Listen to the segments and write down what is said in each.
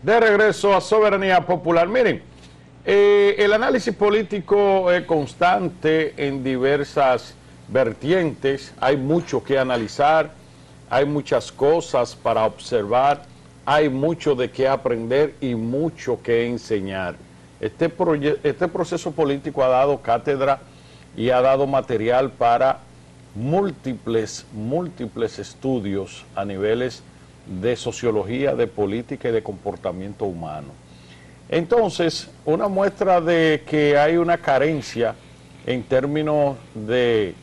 De regreso a Soberanía Popular. Miren, el análisis político es constante en diversas vertientes. Hay mucho que analizar, hay muchas cosas para observar, hay mucho de qué aprender y mucho que enseñar. Este proceso político ha dado cátedra y ha dado material para múltiples estudios a niveles de sociología, de política y de comportamiento humano. Entonces, una muestra de que hay una carencia en términos de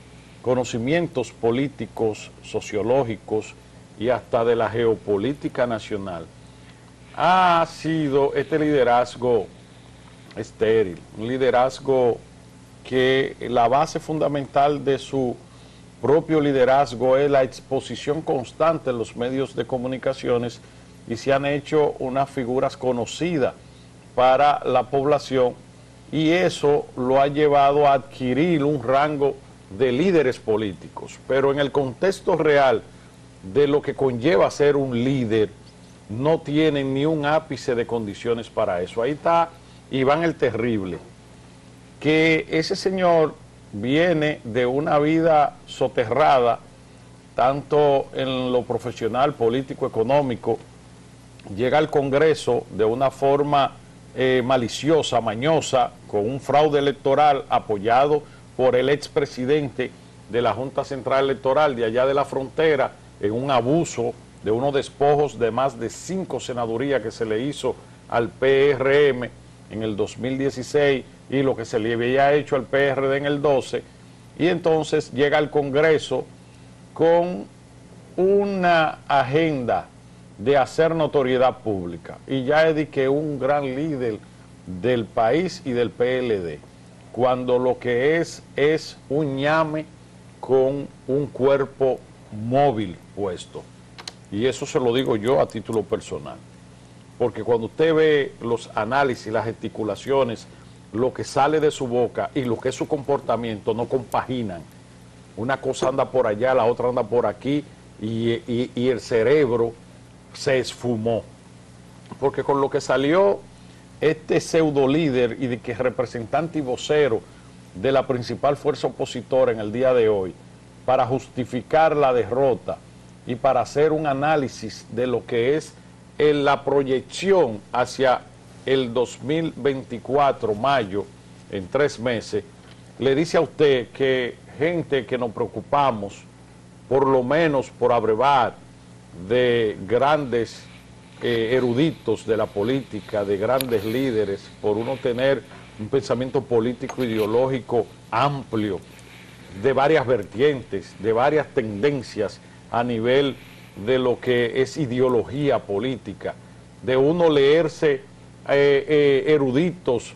conocimientos políticos, sociológicos y hasta de la geopolítica nacional ha sido este liderazgo estéril, un liderazgo que la base fundamental de su propio liderazgo es la exposición constante en los medios de comunicaciones y se han hecho unas figuras conocidas para la población y eso lo ha llevado a adquirir un rango de líderes políticos. Pero en el contexto real de lo que conlleva ser un líder, no tienen ni un ápice de condiciones para eso. Ahí está Iván el Terrible, que ese señor viene de una vida soterrada, tanto en lo profesional, político, económico, llega al Congreso de una forma maliciosa, mañosa, con un fraude electoral apoyado por el expresidente de la Junta Central Electoral de allá de la frontera, en un abuso de unos despojos de más de 5 senadurías que se le hizo al PRM en el 2016 y lo que se le había hecho al PRD en el 12, y entonces llega al Congreso con una agenda de hacer notoriedad pública, y ya es de que un gran líder del país y del PLD, cuando lo que es un ñame con un cuerpo móvil puesto. Y eso se lo digo yo a título personal, porque cuando usted ve los análisis, las gesticulaciones, lo que sale de su boca y lo que es su comportamiento no compaginan. Una cosa anda por allá, la otra anda por aquí y el cerebro se esfumó. Porque con lo que salió este pseudo líder y de que es representante y vocero de la principal fuerza opositora en el día de hoy, para justificar la derrota y para hacer un análisis de lo que es la proyección hacia el 2024, mayo, en 3 meses, le dice a usted que gente que nos preocupamos, por lo menos por abrevar, de grandes eruditos de la política, de grandes líderes, por uno tener un pensamiento político ideológico amplio, de varias vertientes, de varias tendencias a nivel de lo que es ideología política, de uno leerse eruditos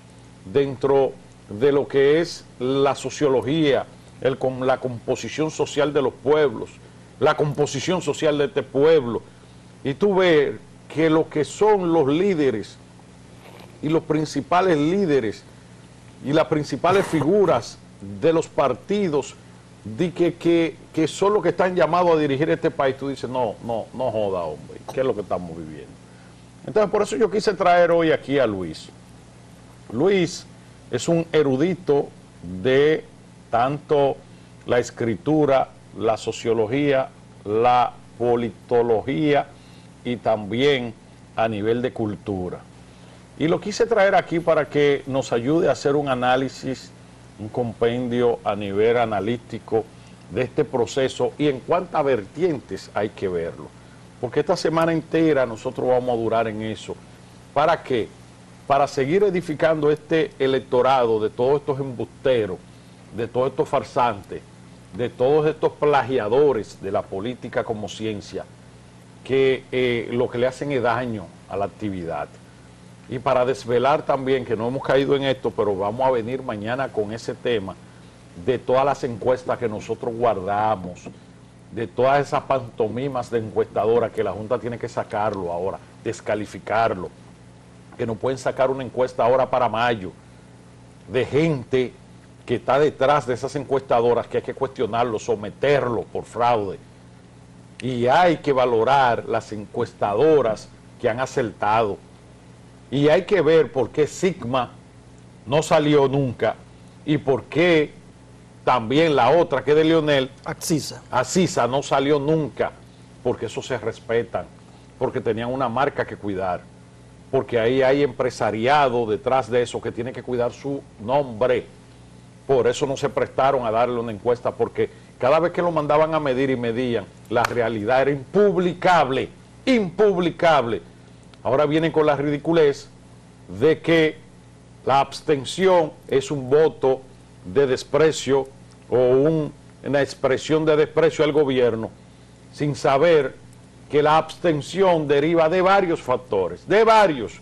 dentro de lo que es la sociología, la composición social de los pueblos, la composición social de este pueblo, y tú ves que lo que son los líderes y los principales líderes y las principales figuras de los partidos que son los que están llamados a dirigir este país, tú dices, no joda, hombre, ¿qué es lo que estamos viviendo? Entonces, por eso yo quise traer hoy aquí a Luis. Luis es un erudito de tanto la escritura, la sociología, la politología y también a nivel de cultura. Y lo quise traer aquí para que nos ayude a hacer un análisis, un compendio a nivel analítico de este proceso y en cuántas vertientes hay que verlo. Porque esta semana entera nosotros vamos a durar en eso. ¿Para qué? Para seguir edificando este electorado de todos estos embusteros, de todos estos farsantes, de todos estos plagiadores de la política como ciencia, que lo que le hacen es daño a la actividad. Y para desvelar también, que no hemos caído en esto, pero vamos a venir mañana con ese tema, de todas las encuestas que nosotros guardamos, de todas esas pantomimas de encuestadoras que la Junta tiene que sacarlo ahora, descalificarlo, que no pueden sacar una encuesta ahora para mayo, de gente que está detrás de esas encuestadoras que hay que cuestionarlo, someterlo por fraude. Y hay que valorar las encuestadoras que han acertado, Y hay que ver por qué Sigma no salió nunca y por qué también la otra, que es de Leonel, Acisa no salió nunca, porque eso se respetan, porque tenían una marca que cuidar, porque ahí hay empresariado detrás de eso que tiene que cuidar su nombre. Por eso no se prestaron a darle una encuesta, porque cada vez que lo mandaban a medir y medían, la realidad era impublicable, impublicable. Ahora vienen con la ridiculez de que la abstención es un voto de desprecio o una expresión de desprecio al gobierno, sin saber que la abstención deriva de varios factores, de varios,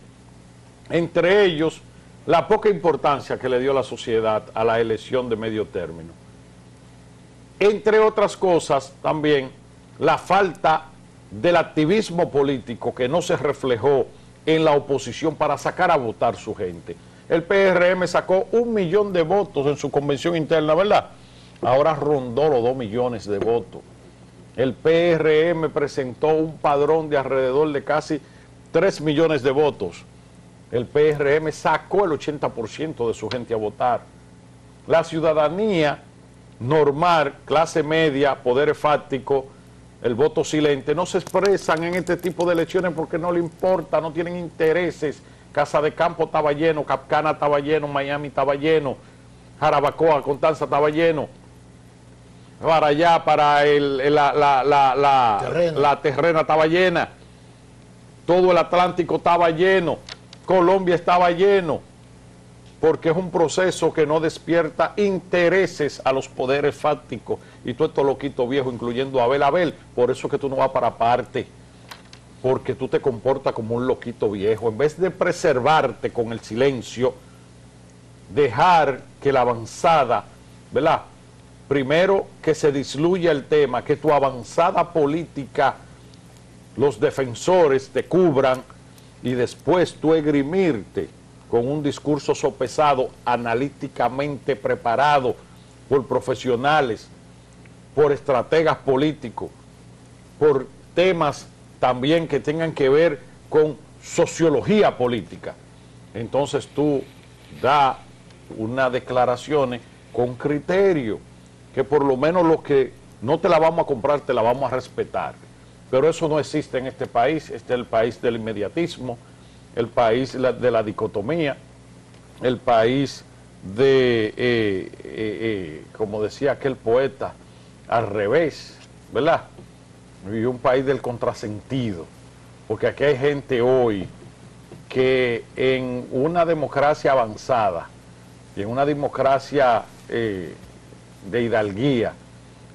entre ellos la poca importancia que le dio la sociedad a la elección de medio término. Entre otras cosas, también la falta del activismo político que no se reflejó en la oposición para sacar a votar su gente. El PRM sacó 1 millón de votos en su convención interna, ¿verdad? Ahora rondó los 2 millones de votos. El PRM presentó un padrón de alrededor de casi 3 millones de votos. El PRM sacó el 80% de su gente a votar. La ciudadanía normal, clase media, poder fáctico, el voto silente, no se expresan en este tipo de elecciones porque no le importa, no tienen intereses. Casa de Campo estaba lleno, Capcana estaba lleno, Miami estaba lleno, Jarabacoa, Constanza estaba lleno. Para allá, para la terrena estaba llena. Todo el Atlántico estaba lleno. Colombia estaba lleno. Porque es un proceso que no despierta intereses a los poderes fácticos. Y todo esto loquito viejo, incluyendo a Abel, por eso es que tú no vas para parte. Porque tú te comportas como un loquito viejo. En vez de preservarte con el silencio, dejar que la avanzada, ¿verdad? Primero que se disluya el tema, que tu avanzada política, los defensores te cubran y después tú esgrimirte con un discurso sopesado, analíticamente preparado por profesionales, por estrategas políticos, por temas también que tengan que ver con sociología política. Entonces tú das unas declaraciones con criterio, que por lo menos lo que no te la vamos a comprar, te la vamos a respetar. Pero eso no existe en este país. Este es el país del inmediatismo, el país de la dicotomía, el país de, como decía aquel poeta, al revés, ¿verdad? Y un país del contrasentido, porque aquí hay gente hoy que en una democracia avanzada y en una democracia de hidalguía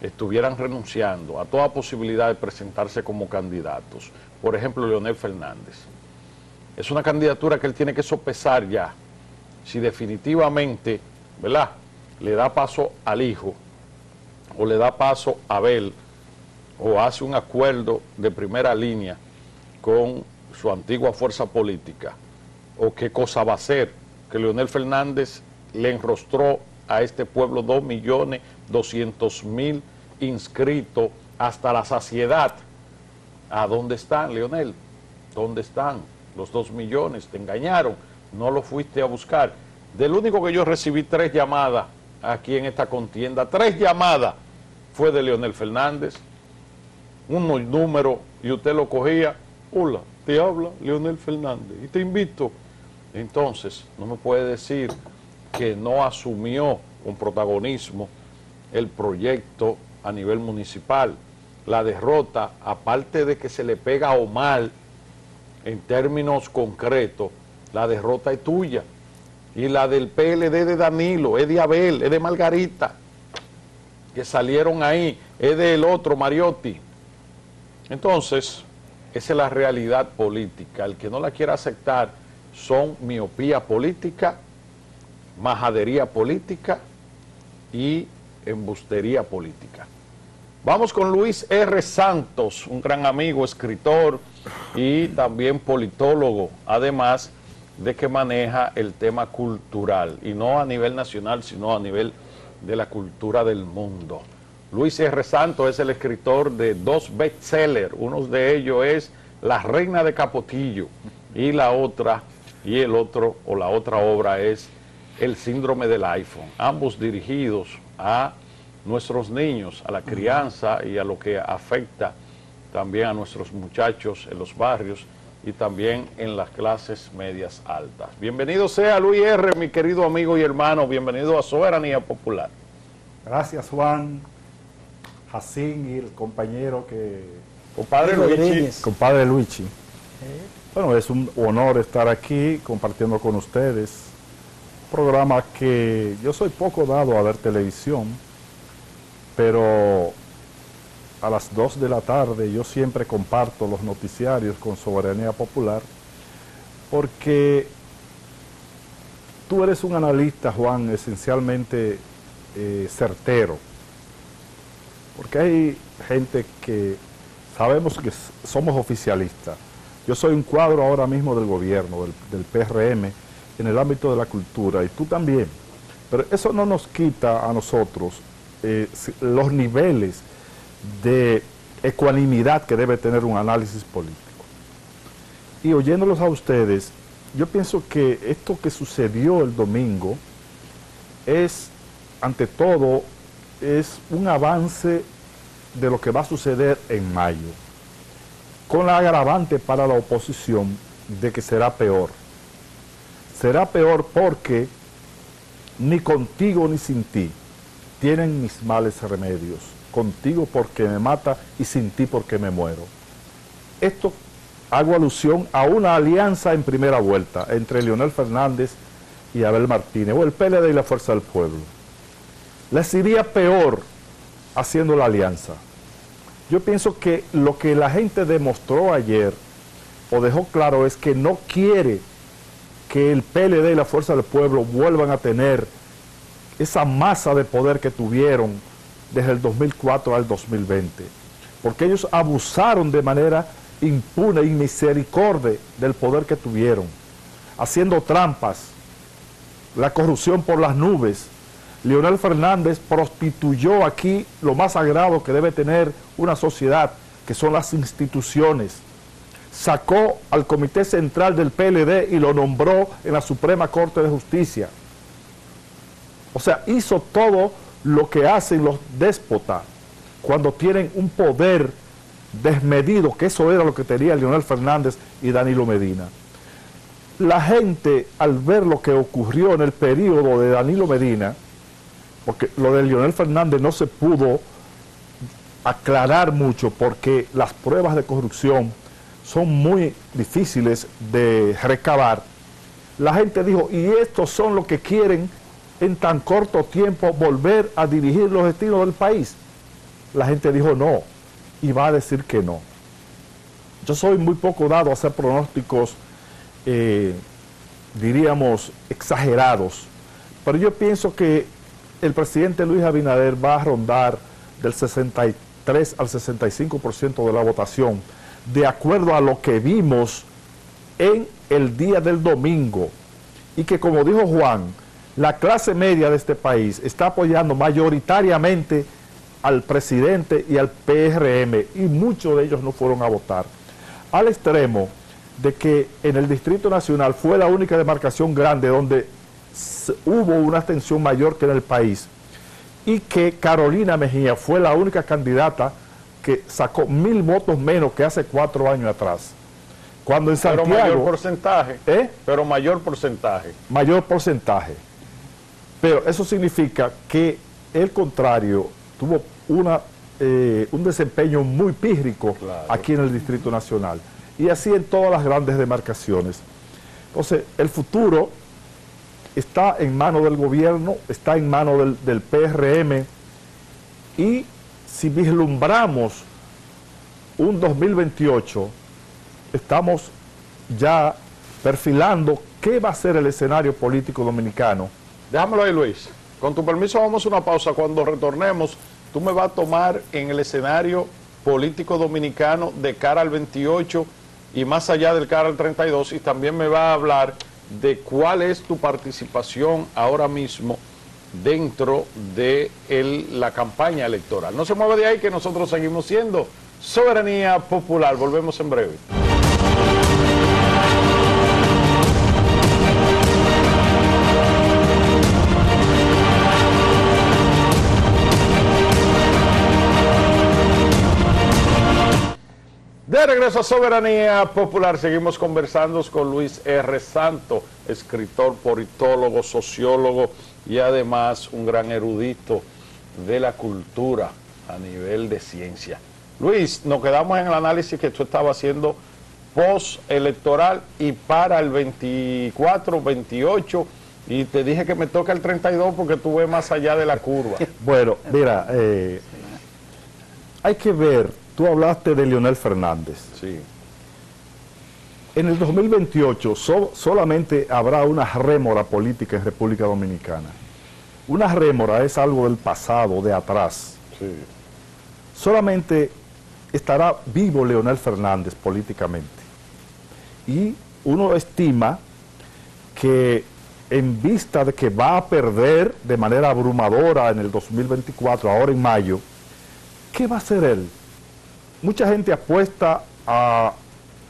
estuvieran renunciando a toda posibilidad de presentarse como candidatos. Por ejemplo, Leonel Fernández. Es una candidatura que él tiene que sopesar ya, si definitivamente, ¿verdad?, le da paso al hijo, o le da paso a Abel, o hace un acuerdo de primera línea con su antigua fuerza política, o qué cosa va a hacer, que Leonel Fernández le enrostró a este pueblo 2.200.000 inscritos hasta la saciedad. ¿A dónde están, Leonel? ¿Dónde están los 2 millones? Te engañaron, no lo fuiste a buscar. Del único que yo recibí 3 llamadas aquí en esta contienda, 3 llamadas, fue de Leonel Fernández, un número, y usted lo cogía, hola, te habla Leonel Fernández, y te invito. Entonces, no me puede decir que no asumió con protagonismo el proyecto a nivel municipal. La derrota, aparte de que se le pega a Omar en términos concretos, la derrota es tuya. Y la del PLD de Danilo, es de Abel, es de Margarita, que salieron ahí, es del otro, Mariotti. Entonces, esa es la realidad política. El que no la quiera aceptar son miopía política, majadería política y embustería política. Vamos con Luis R. Santos, un gran amigo, escritor y también politólogo, además de que maneja el tema cultural, y no a nivel nacional, sino a nivel de la cultura del mundo. Luis R. Santos es el escritor de 2 bestsellers, uno de ellos es La Reina de Capotillo y la otra y el otro o la otra obra es El síndrome del iPhone, ambos dirigidos a nuestros niños, a la crianza y a lo que afecta también a nuestros muchachos en los barrios y también en las clases medias altas. Bienvenido sea Luis R., mi querido amigo y hermano, bienvenido a Soberanía Popular. Gracias, Juan, Jacín y el compañero Compadre Luigi. Compadre Luigi. Bueno, es un honor estar aquí compartiendo con ustedes. Programa que yo soy poco dado a ver televisión, pero a las 2 de la tarde yo siempre comparto los noticiarios con Soberanía Popular, porque tú eres un analista, Juan, esencialmente certero, porque hay gente que sabemos que somos oficialistas. Yo soy un cuadro ahora mismo del gobierno, del PRM, en el ámbito de la cultura, y tú también. Pero eso no nos quita a nosotros los niveles de ecuanimidad que debe tener un análisis político. Y oyéndolos a ustedes, yo pienso que esto que sucedió el domingo es, ante todo, es un avance de lo que va a suceder en mayo, con la agravante para la oposición de que será peor. Será peor porque ni contigo ni sin ti tienen mis males remedios. Contigo porque me mata y sin ti porque me muero. Esto hago alusión a una alianza en primera vuelta entre Leonel Fernández y Abel Martínez, o el PLD y la Fuerza del Pueblo. Les iría peor haciendo la alianza. Yo pienso que lo que la gente demostró ayer, o dejó claro, es que no quiere que el PLD y la Fuerza del Pueblo vuelvan a tener esa masa de poder que tuvieron desde el 2004 al 2020, porque ellos abusaron de manera impune y misericordia del poder que tuvieron, haciendo trampas, la corrupción por las nubes. Leonel Fernández prostituyó aquí lo más sagrado que debe tener una sociedad, que son las instituciones. Sacó al Comité Central del PLD y lo nombró en la Suprema Corte de Justicia. O sea, hizo todo lo que hacen los déspotas cuando tienen un poder desmedido, que eso era lo que tenía Leonel Fernández y Danilo Medina. La gente, al ver lo que ocurrió en el periodo de Danilo Medina, porque lo de Leonel Fernández no se pudo aclarar mucho porque las pruebas de corrupción son muy difíciles de recabar, la gente dijo, y estos son los que quieren en tan corto tiempo volver a dirigir los destinos del país. La gente dijo no, y va a decir que no. Yo soy muy poco dado a hacer pronósticos, diríamos, exagerados, pero yo pienso que el presidente Luis Abinader va a rondar del 63 al 65% de la votación, de acuerdo a lo que vimos en el día del domingo, y que, como dijo Juan, la clase media de este país está apoyando mayoritariamente al presidente y al PRM, y muchos de ellos no fueron a votar, al extremo de que en el Distrito Nacional fue la única demarcación grande donde hubo una abstención mayor que en el país, y que Carolina Mejía fue la única candidata que sacó 1000 votos menos que hace 4 años atrás. Cuando en Santiago... Pero mayor porcentaje. Pero mayor porcentaje. Mayor porcentaje. Pero eso significa que el contrario tuvo un desempeño muy pírrico, claro, aquí en el Distrito Nacional. Y así en todas las grandes demarcaciones. Entonces, el futuro está en manos del gobierno, está en manos del PRM, y si vislumbramos un 2028, estamos ya perfilando qué va a ser el escenario político dominicano. Déjamelo ahí, Luis. Con tu permiso vamos a una pausa. Cuando retornemos, tú me vas a tomar en el escenario político dominicano de cara al 28 y más allá del cara al 32, y también me va a hablar de cuál es tu participación ahora mismo dentro de la campaña electoral. No se mueve de ahí, que nosotros seguimos siendo Soberanía Popular. Volvemos en breve. regreso a Soberanía Popular. Seguimos conversando con Luis R. Santo, escritor, politólogo, sociólogo y además un gran erudito de la cultura a nivel de ciencia. Luis, nos quedamos en el análisis que tú estabas haciendo post-electoral y para el 24, 28, y te dije que me toca el 32 porque tú ves más allá de la curva. Bueno, mira, hay que ver, tú hablaste de Leonel Fernández. Sí. En el 2028 solamente habrá una rémora política en República Dominicana. Una rémora es algo del pasado, de atrás. Sí. Solamente estará vivo Leonel Fernández políticamente. Y uno estima que en vista de que va a perder de manera abrumadora en el 2024, ahora en mayo, ¿qué va a hacer él? Mucha gente apuesta a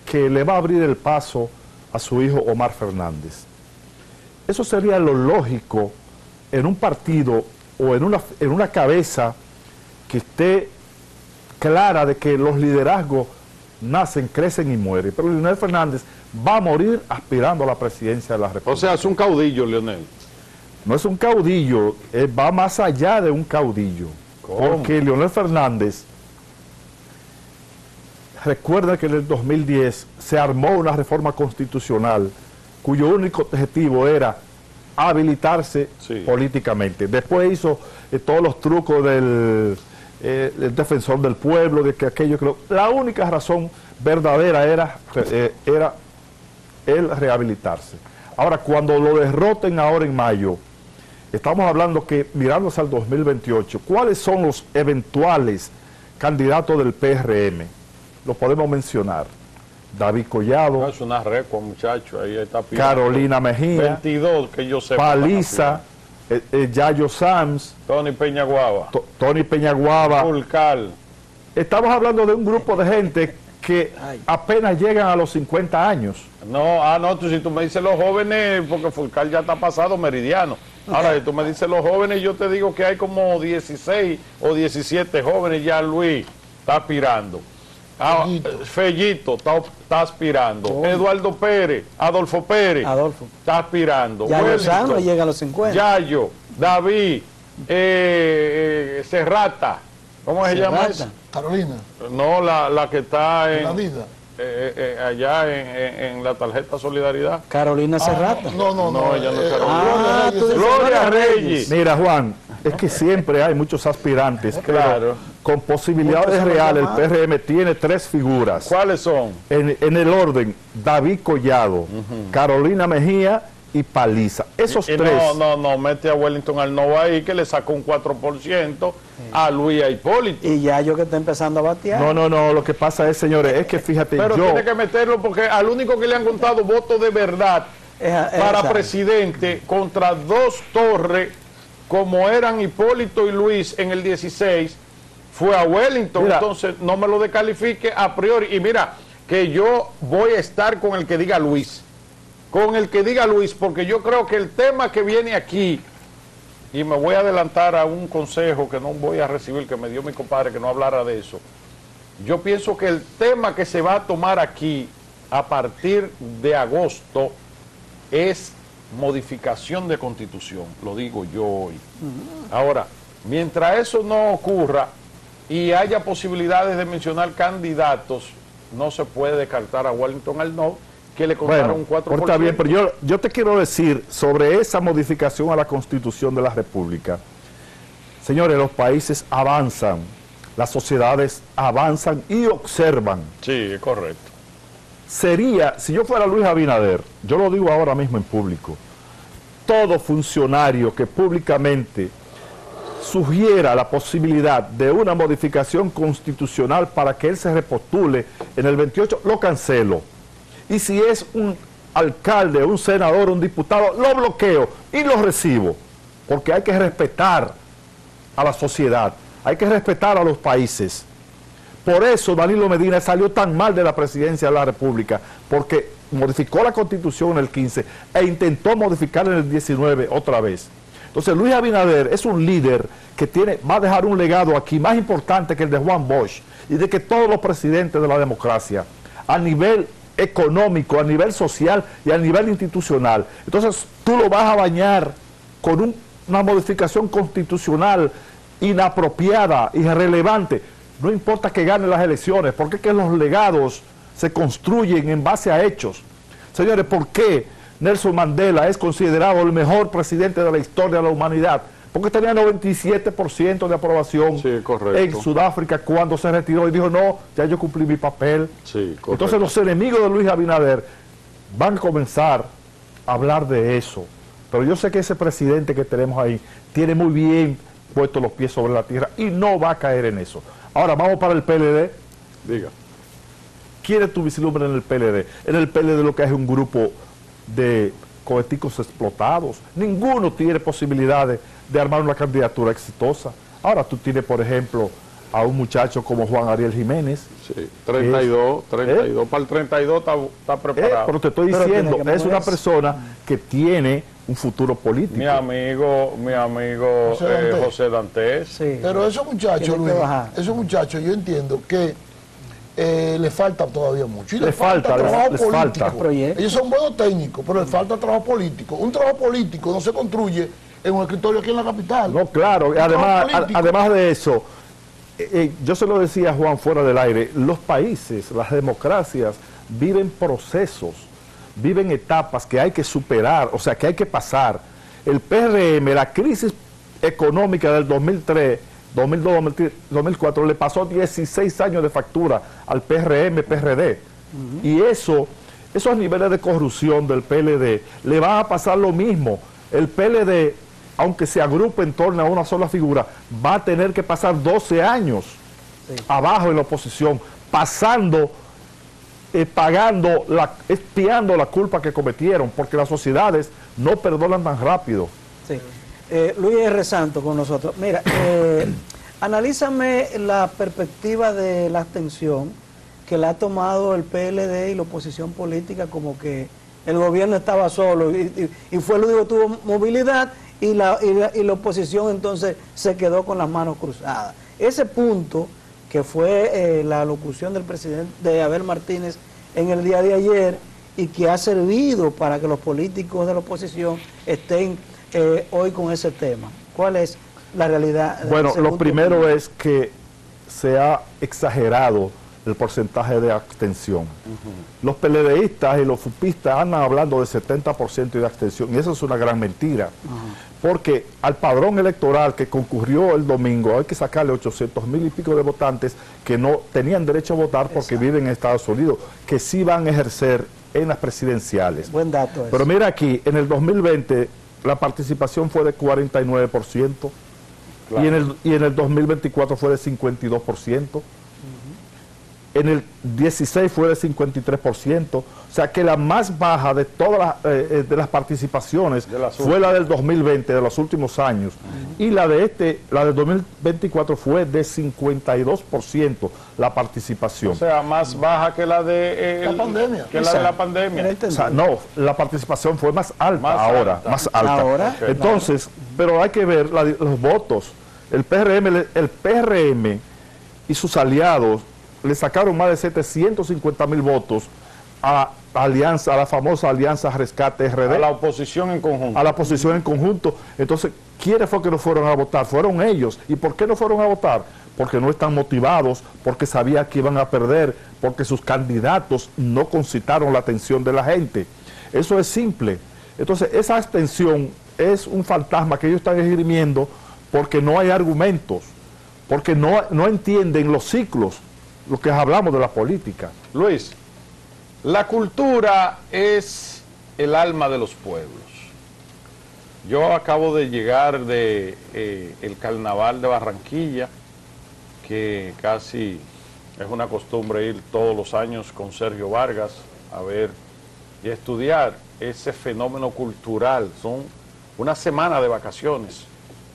que le va a abrir el paso a su hijo Omar Fernández. Eso sería lo lógico en un partido o en una cabeza que esté clara de que los liderazgos nacen, crecen y mueren. Pero Leonel Fernández va a morir aspirando a la presidencia de la República. O sea, es un caudillo, Leonel. No es un caudillo, va más allá de un caudillo. ¿Cómo? Porque Leonel Fernández, recuerda que en el 2010 se armó una reforma constitucional cuyo único objetivo era habilitarse políticamente. Después hizo todos los trucos del defensor del pueblo, de que aquello que la única razón verdadera era el rehabilitarse. Ahora, cuando lo derroten ahora en mayo, estamos hablando que, mirándose al 2028, ¿cuáles son los eventuales candidatos del PRM? Los podemos mencionar. David Collado. No, es una recua, muchacho, ahí está pidiendo. Carolina Mejía. 22, que yo sepa. Paliza, Yayo Sams. Tony Peñaguaba. Tony Peñaguaba. Fulcal. Estamos hablando de un grupo de gente que apenas llegan a los 50 años. No, si tú me dices los jóvenes, porque Fulcal ya está pasado meridiano. Ahora, si tú me dices los jóvenes, yo te digo que hay como 16 o 17 jóvenes ya. Luis está aspirando. Fellito está aspirando. Eduardo Pérez, Adolfo Pérez está aspirando. Yayo Sano llega a los 50. Yayo, David, Serrata, ¿cómo se llama eso? Carolina. No, la que está en La vida. allá en la tarjeta Solidaridad. Carolina Serrata. No, ella no es Carolina. tú dices Gloria Reyes. Mira, Juan, es que siempre hay muchos aspirantes, Claro. pero con posibilidades reales el PRM tiene 3 figuras. ¿Cuáles son? En el orden, David Collado, Carolina Mejía y Paliza. Esos 3. No, mete a Wellington Arnova ahí que le sacó un 4% a Luis Hipólito. Y Yayo que está empezando a batear. No, lo que pasa es, señores, es que fíjate, Pero tiene que meterlo porque al único que le han contado votos de verdad para presidente contra 2 torres, como eran Hipólito y Luis en el 16, fue a Wellington. Mira, entonces no me lo descalifique a priori. Y mira, que yo voy a estar con el que diga Luis. Con el que diga Luis, porque yo creo que el tema que viene aquí, y me voy a adelantar a un consejo que no voy a recibir, que me dio mi compadre, que no hablara de eso. Yo pienso que el tema que se va a tomar aquí a partir de agosto es modificación de constitución, lo digo yo hoy. Ahora, mientras eso no ocurra y haya posibilidades de mencionar candidatos, no se puede descartar a Wellington Arnova, que le contaron un 4%. Está bien, pero yo te quiero decir sobre esa modificación a la Constitución de la República. Señores, los países avanzan, las sociedades avanzan y observan. Sí, es correcto. Sería, si yo fuera Luis Abinader, yo lo digo ahora mismo en público, todo funcionario que públicamente sugiera la posibilidad de una modificación constitucional para que él se repostule en el 28, lo cancelo. Y si es un alcalde, un senador, un diputado, lo bloqueo y lo recibo, porque hay que respetar a la sociedad, hay que respetar a los países. Por eso Danilo Medina salió tan mal de la presidencia de la República, porque modificó la Constitución en el 15 e intentó modificarla en el 19 otra vez. Entonces Luis Abinader es un líder que va a dejar un legado aquí más importante que el de Juan Bosch y de que todos los presidentes de la democracia. a nivel económico, a nivel social y a nivel institucional. Entonces tú lo vas a bañar con una modificación constitucional inapropiada, irrelevante. No importa que gane las elecciones, porque es que los legados se construyen en base a hechos. Señores, ¿por qué Nelson Mandela es considerado el mejor presidente de la historia de la humanidad? Porque tenía 97% de aprobación en Sudáfrica cuando se retiró y dijo, no, ya yo cumplí mi papel. Sí, entonces los enemigos de Luis Abinader van a comenzar a hablar de eso. Pero yo sé que ese presidente que tenemos ahí tiene muy bien puestos los pies sobre la tierra y no va a caer en eso. Ahora vamos para el PLD. Diga. ¿Quién es tu vislumbre en el PLD? En el PLD lo que hay es un grupo de coheticos explotados. Ninguno tiene posibilidades de armar una candidatura exitosa. Ahora tú tienes, por ejemplo, a un muchacho como Juan Ariel Jiménez. Sí, 32, para el 32 está preparado. Pero te estoy diciendo, es una persona que tiene un futuro político. Mi amigo José Dantes. Sí. Pero esos muchachos, Luis, yo entiendo que le falta todavía mucho. Y les falta trabajo político. Ellos son buenos técnicos, pero les falta trabajo político. Un trabajo político no se construye en un escritorio aquí en la capital. No, claro. Además de eso, yo se lo decía a Juan fuera del aire, los países, las democracias, viven procesos, viven etapas que hay que superar, o sea, que hay que pasar. El PRM, la crisis económica del 2003, 2002, 2004, le pasó 16 años de factura al PRM, PRD. Y esos niveles de corrupción del PLD, le va a pasar lo mismo. El PLD, aunque se agrupe en torno a una sola figura, va a tener que pasar 12 años abajo en la oposición, pasando, expiando la culpa que cometieron, porque las sociedades no perdonan tan rápido. Sí. Luis R. Santos con nosotros. Mira, analízame la perspectiva de la abstención que le ha tomado el PLD y la oposición política, como que el gobierno estaba solo y fue el único que tuvo movilidad y la oposición entonces se quedó con las manos cruzadas. Ese punto que fue la locución del presidente de Abel Martínez en el día de ayer y que ha servido para que los políticos de la oposición estén hoy con ese tema. ¿Cuál es la realidad? Bueno, lo primero es que se ha exagerado el porcentaje de abstención. Los PLDistas y los FUPistas andan hablando de 70% de abstención, y eso es una gran mentira, porque al padrón electoral que concurrió el domingo hay que sacarle 800,000 y pico de votantes que no tenían derecho a votar porque viven en Estados Unidos, que sí van a ejercer en las presidenciales. Buen dato eso. Pero mira aquí, en el 2020 la participación fue de 49%, claro. y en el 2024 fue de 52%. En el 16 fue de 53%, o sea que la más baja de todas las participaciones fue la del 2020, de los últimos años, y la del 2024 fue de 52% la participación. O sea, más baja que la de la pandemia. Que la de la pandemia. O sea, no, la participación fue más alta más alta. Ahora, okay. Entonces, pero hay que ver los votos. El PRM y sus aliados le sacaron más de 750,000 votos a la famosa Alianza Rescate RD. A la oposición en conjunto. A la oposición en conjunto. Entonces, ¿quiénes fue que no fueron a votar? Fueron ellos. ¿Y por qué no fueron a votar? Porque no están motivados, porque sabían que iban a perder, porque sus candidatos no concitaron la atención de la gente. Eso es simple. Entonces, esa abstención es un fantasma que ellos están esgrimiendo porque no hay argumentos, porque no entienden los ciclos, lo que hablamos de la política. Luis, la cultura es el alma de los pueblos. Yo acabo de llegar de el Carnaval de Barranquilla, que casi es una costumbre ir todos los años con Sergio Vargas a ver y estudiar ese fenómeno cultural. Son una semana de vacaciones,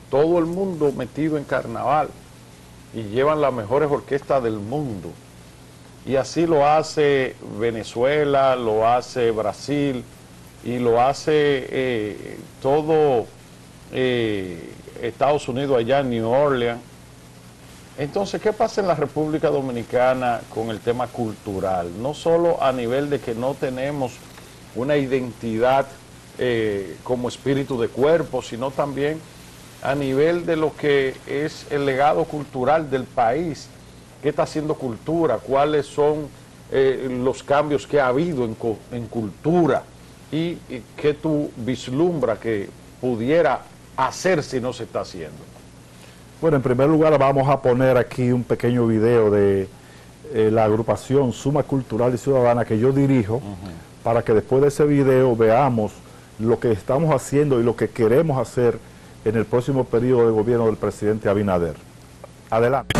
todo el mundo metido en carnaval, y llevan las mejores orquestas del mundo. Y así lo hace Venezuela, lo hace Brasil, y lo hace todo Estados Unidos allá en New Orleans. Entonces, ¿qué pasa en la República Dominicana con el tema cultural? No solo a nivel de que no tenemos una identidad como espíritu de cuerpo, sino también a nivel de lo que es el legado cultural del país. ¿Qué está haciendo cultura? ¿Cuáles son los cambios que ha habido en cultura? ¿Y qué tú vislumbras que pudiera hacer si no se está haciendo? Bueno, en primer lugar vamos a poner aquí un pequeño video de la agrupación Suma Cultural y Ciudadana que yo dirijo, para que después de ese video veamos lo que estamos haciendo y lo que queremos hacer en el próximo periodo de gobierno del presidente Abinader. Adelante.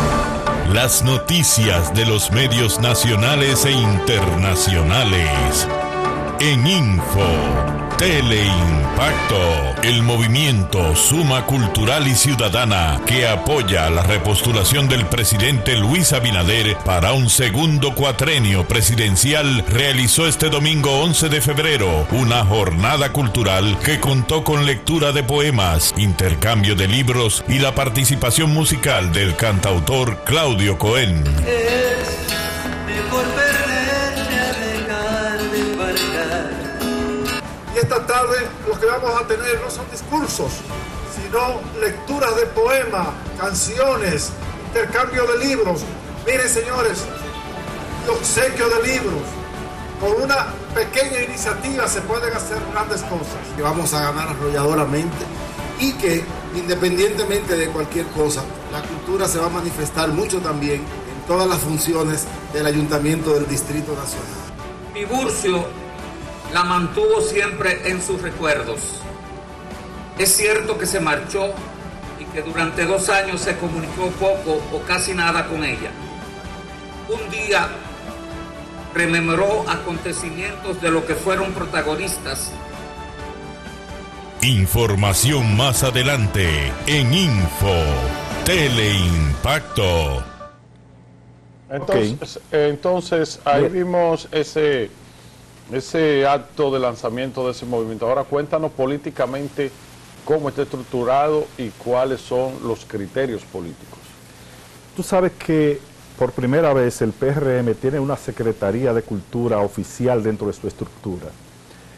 Las noticias de los medios nacionales e internacionales en Info Teleimpacto, el movimiento Suma Cultural y Ciudadana que apoya la repostulación del presidente Luis Abinader para un segundo cuatrenio presidencial, realizó este domingo 11 de febrero una jornada cultural que contó con lectura de poemas, intercambio de libros y la participación musical del cantautor Claudio Cohen. Es mejor perderse a dejar de embarcar. Y esta tarde lo que vamos a tener no son discursos, sino lecturas de poemas, canciones, intercambio de libros. Miren, señores, obsequio de libros. Con una pequeña iniciativa se pueden hacer grandes cosas. Que vamos a ganar arrolladoramente y que, independientemente de cualquier cosa, la cultura se va a manifestar mucho también en todas las funciones del Ayuntamiento del Distrito Nacional. Tiburcio la mantuvo siempre en sus recuerdos. Es cierto que se marchó y que durante 2 años se comunicó poco o casi nada con ella. Un día rememoró acontecimientos de lo que fueron protagonistas. Información más adelante en Info Teleimpacto. Entonces ahí vimos ese acto de lanzamiento de ese movimiento. Ahora cuéntanos políticamente cómo está estructurado y cuáles son los criterios políticos. Tú sabes que por primera vez el PRM tiene una Secretaría de Cultura oficial dentro de su estructura.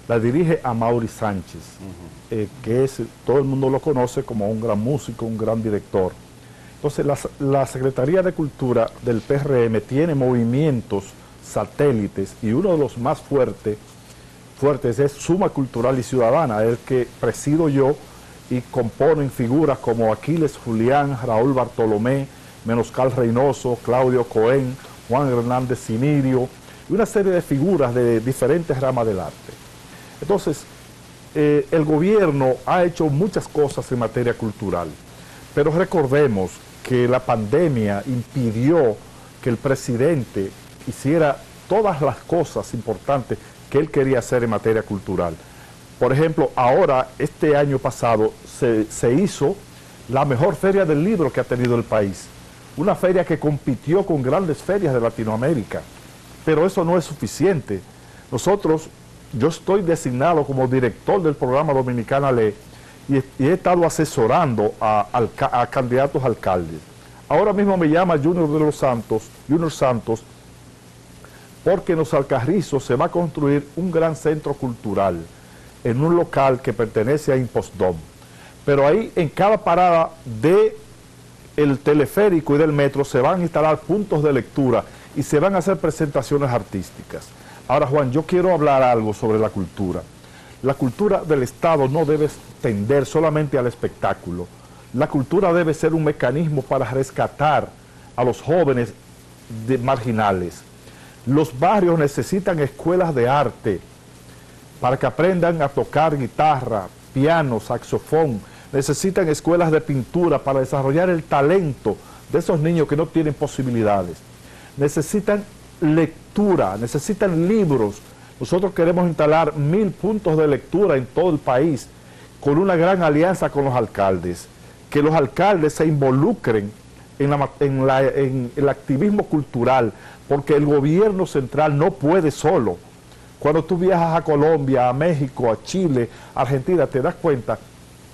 La dirige Amaury Sánchez, que todo el mundo lo conoce como un gran músico, un gran director. Entonces la Secretaría de Cultura del PRM tiene movimientos satélites y uno de los más fuertes es Suma Cultural y Ciudadana, el que presido yo y componen figuras como Aquiles Julián, Raúl Bartolomé, Menoscal Reynoso, Claudio Cohen, Juan Hernández Sinirio y una serie de figuras de diferentes ramas del arte. Entonces, el gobierno ha hecho muchas cosas en materia cultural, pero recordemos que la pandemia impidió que el presidente hiciera todas las cosas importantes que él quería hacer en materia cultural. Por ejemplo, ahora, este año pasado, se hizo la mejor feria del libro que ha tenido el país. Una feria que compitió con grandes ferias de Latinoamérica. Pero eso no es suficiente. Yo estoy designado como director del programa Dominicana Lee y he estado asesorando a candidatos a alcaldes. Ahora mismo me llama Junior Santos, porque en Los Alcarrizos se va a construir un gran centro cultural en un local que pertenece a Impostdom. Pero ahí en cada parada del teleférico y del metro se van a instalar puntos de lectura y se van a hacer presentaciones artísticas. Ahora, Juan, yo quiero hablar algo sobre la cultura. La cultura del Estado no debe tender solamente al espectáculo. La cultura debe ser un mecanismo para rescatar a los jóvenes marginales. Los barrios necesitan escuelas de arte para que aprendan a tocar guitarra, piano, saxofón. Necesitan escuelas de pintura para desarrollar el talento de esos niños que no tienen posibilidades. Necesitan lectura, necesitan libros. Nosotros queremos instalar 1000 puntos de lectura en todo el país con una gran alianza con los alcaldes. Que los alcaldes se involucren en el activismo cultural, porque el gobierno central no puede solo. Cuando tú viajas a Colombia, a México, a Chile, a Argentina, te das cuenta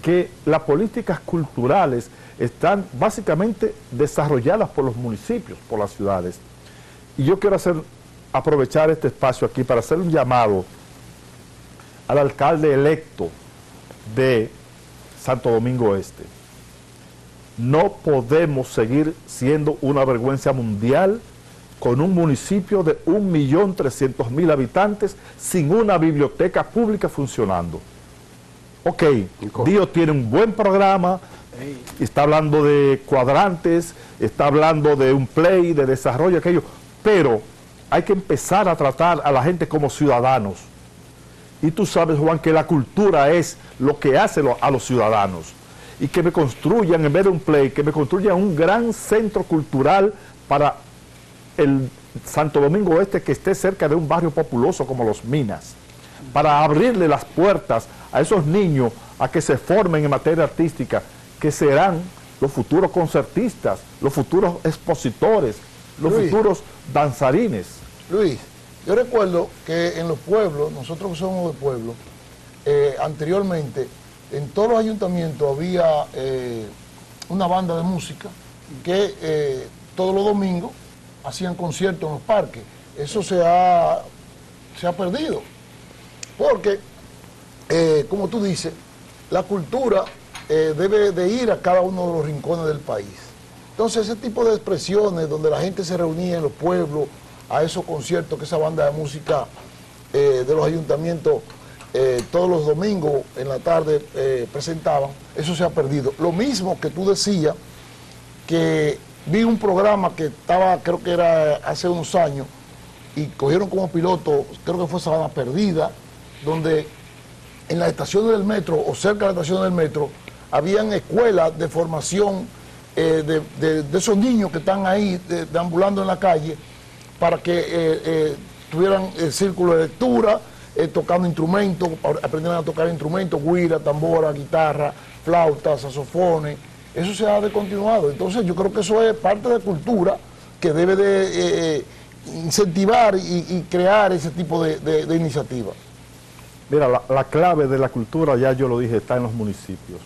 que las políticas culturales están básicamente desarrolladas por los municipios, por las ciudades. Y yo quiero aprovechar este espacio aquí para hacer un llamado al alcalde electo de Santo Domingo Este. No podemos seguir siendo una vergüenza mundial con un municipio de 1.300.000 habitantes sin una biblioteca pública funcionando. Ok, Dios tiene un buen programa, está hablando de cuadrantes, está hablando de un play, de desarrollo, aquello, pero hay que empezar a tratar a la gente como ciudadanos. Y tú sabes, Juan, que la cultura es lo que hace a los ciudadanos. Y que me construyan, en vez de un play, que me construyan un gran centro cultural para el Santo Domingo Este, que esté cerca de un barrio populoso como Los Minas, para abrirle las puertas a esos niños a que se formen en materia artística, que serán los futuros concertistas, los futuros expositores, los futuros danzarines. Luis, yo recuerdo que en los pueblos, nosotros que somos de pueblo, anteriormente en todos los ayuntamientos había una banda de música que todos los domingos hacían conciertos en los parques. Eso se ha perdido, porque, como tú dices, la cultura debe de ir a cada uno de los rincones del país. Entonces, ese tipo de expresiones donde la gente se reunía en los pueblos a esos conciertos que esa banda de música de los ayuntamientos todos los domingos en la tarde presentaban, eso se ha perdido. Lo mismo que tú decías, que vi un programa que estaba, creo que era hace unos años, y cogieron como piloto, creo que fue Sabana Perdida, donde en las estaciones del metro o cerca de las estaciones del metro habían escuelas de formación de esos niños que están ahí deambulando en la calle para que tuvieran el círculo de lectura, tocando instrumentos, aprendieran a tocar instrumentos, güira, tambora, guitarra, flauta, saxofones. Eso se ha descontinuado. Entonces yo creo que eso es parte de cultura que debe de incentivar y crear ese tipo de iniciativas. Mira, la clave de la cultura, ya yo lo dije, está en los municipios.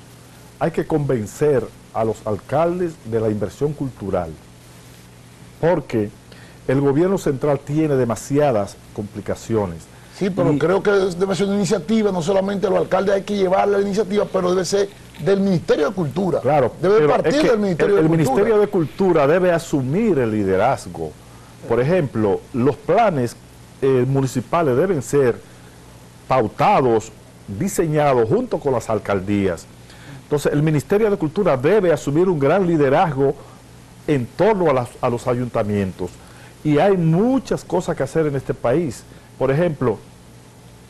Hay que convencer a los alcaldes de la inversión cultural, porque el gobierno central tiene demasiadas complicaciones. Sí, pero creo que debe ser una iniciativa, no solamente a los alcaldes hay que llevarle la iniciativa, pero debe ser del Ministerio de Cultura. Claro, debe partir del Ministerio de Cultura. El Ministerio de Cultura debe asumir el liderazgo. Por ejemplo, los planes municipales deben ser pautados, diseñados junto con las alcaldías. Entonces, el Ministerio de Cultura debe asumir un gran liderazgo en torno a los ayuntamientos. Y hay muchas cosas que hacer en este país. Por ejemplo,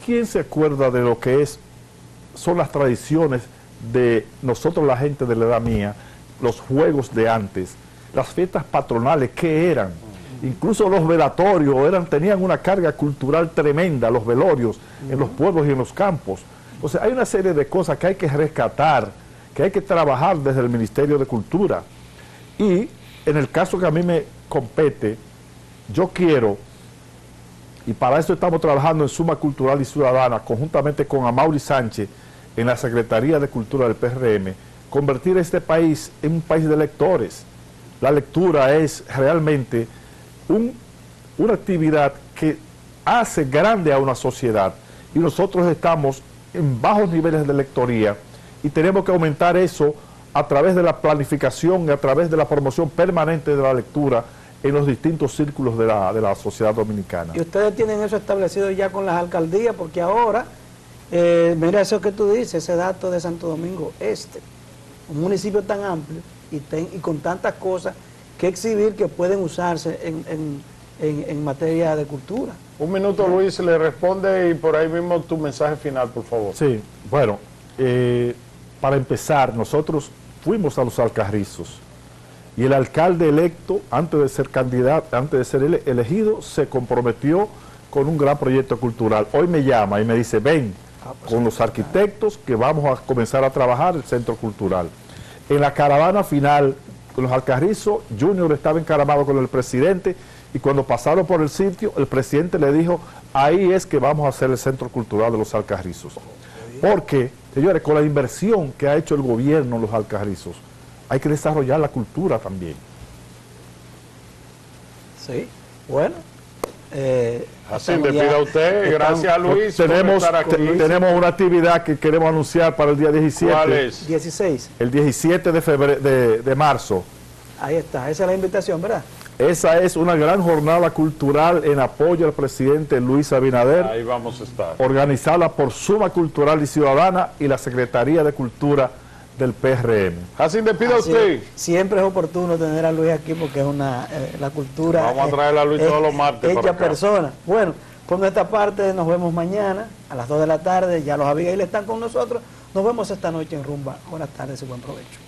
¿quién se acuerda de lo que son las tradiciones de nosotros, la gente de la edad mía, los juegos de antes, las fiestas patronales, qué eran? Incluso los velatorios tenían una carga cultural tremenda, los velorios en los pueblos y en los campos. O sea, hay una serie de cosas que hay que rescatar, que hay que trabajar desde el Ministerio de Cultura. Y en el caso que a mí me compete, yo quiero, y para eso estamos trabajando en Suma Cultural y Ciudadana, conjuntamente con Amaury Sánchez, en la Secretaría de Cultura del PRM, convertir este país en un país de lectores. La lectura es realmente una actividad que hace grande a una sociedad, y nosotros estamos en bajos niveles de lectoría y tenemos que aumentar eso a través de la planificación y a través de la promoción permanente de la lectura en los distintos círculos de la sociedad dominicana. Y ustedes tienen eso establecido ya con las alcaldías, porque ahora, mira eso que tú dices, ese dato de Santo Domingo Este, un municipio tan amplio y con tantas cosas que exhibir que pueden usarse en materia de cultura. Un minuto, Luis, le responde y por ahí mismo tu mensaje final, por favor. Sí, bueno, para empezar, nosotros fuimos a los Alcarrizos y el alcalde electo, antes de ser candidato, antes de ser elegido, se comprometió con un gran proyecto cultural. Hoy me llama y me dice, ven con los arquitectos que vamos a comenzar a trabajar el centro cultural. En la caravana final con los Alcarrizos, Junior estaba encaramado con el presidente y cuando pasaron por el sitio, el presidente le dijo, ahí es que vamos a hacer el centro cultural de los Alcarrizos. Porque Señores, con la inversión que ha hecho el gobierno en los Alcarrizos, hay que desarrollar la cultura también. Sí, bueno. Así despida usted, gracias Luis. Tenemos una actividad que queremos anunciar para el día 17. ¿Cuál es? 16. El 17 de marzo. Ahí está, esa es la invitación, ¿verdad? Esa es una gran jornada cultural en apoyo al presidente Luis Abinader. Ahí vamos a estar. Organizada por Suma Cultural y Ciudadana y la Secretaría de Cultura del PRM. Así despida usted. Siempre es oportuno tener a Luis aquí porque es la cultura. Vamos a traer a Luis todos los martes. Hecha persona. Bueno, por nuestra parte nos vemos mañana a las 2 de la tarde. Ya los Abigail están con nosotros. Nos vemos esta noche en Rumba. Buenas tardes y buen provecho.